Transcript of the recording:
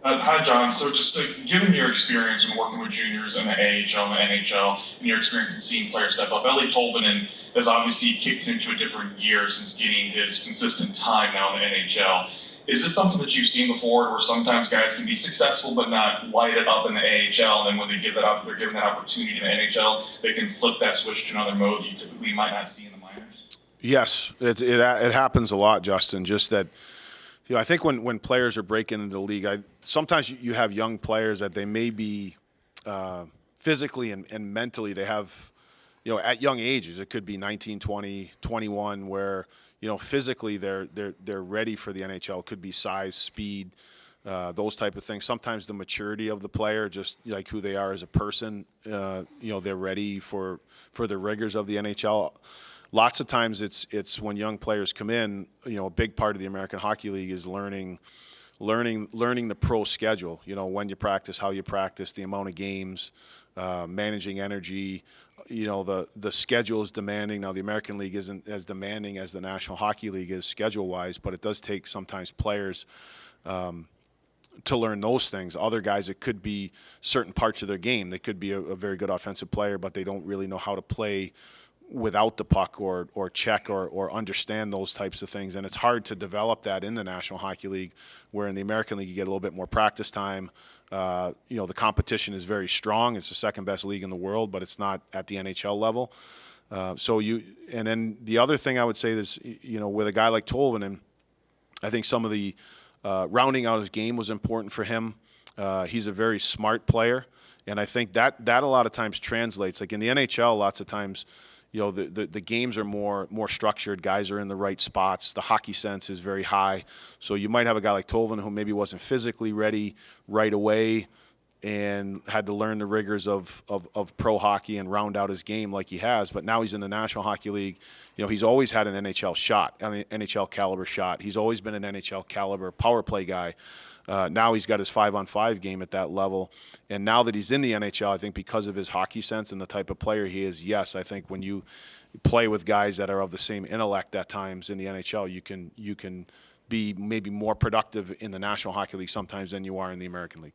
Hi, John. So, just given your experience in working with juniors in the AHL and the NHL, and your experience in seeing players step up, Eeli Tolvanen has obviously kicked into a different gear since getting his consistent time now in the NHL. Is this something that you've seen before, where sometimes guys can be successful but not light it up in the AHL, and then when they give that up, they're given that opportunity in the NHL, they can flip that switch to another mode that you typically might not see in the minors? Yes, it happens a lot, Justin. Just that, I think when players are breaking into the league, sometimes you have young players that they may be physically and mentally, they have, at young ages, it could be 19, 20, 21, where, physically they're ready for the NHL. It could be size, speed, those type of things. Sometimes the maturity of the player, just like who they are as a person, they're ready for the rigors of the NHL. Lots of times it's when young players come in, a big part of the American Hockey League is learning the pro schedule, when you practice, how you practice, the amount of games, managing energy. The schedule is demanding. Now, the American League isn't as demanding as the National Hockey League is schedule-wise, but it does take sometimes players to learn those things. Other guys, it could be certain parts of their game. They could be a very good offensive player, but they don't really know how to play without the puck or check or understand those types of things. And it's hard to develop that in the National Hockey League, where in the American League you get a little bit more practice time. The competition is very strong. It's the second best league in the world, but it's not at the NHL level. And then the other thing I would say is, with a guy like Tolvanen, I think some of the rounding out his game was important for him. He's a very smart player, and I think that a lot of times translates. Like in the NHL, lots of times, the games are more structured. Guys are in the right spots. The hockey sense is very high. So you might have a guy like Tolvanen who maybe wasn't physically ready right away and had to learn the rigors of pro hockey and round out his game like he has. But now he's in the National Hockey League. He's always had an NHL shot, NHL caliber shot. He's always been an NHL caliber power play guy. Now he's got his 5-on-5 game at that level. And now that he's in the NHL, I think because of his hockey sense and the type of player he is, yes, I think when you play with guys that are of the same intellect at times in the NHL, you can be maybe more productive in the National Hockey League sometimes than you are in the American League.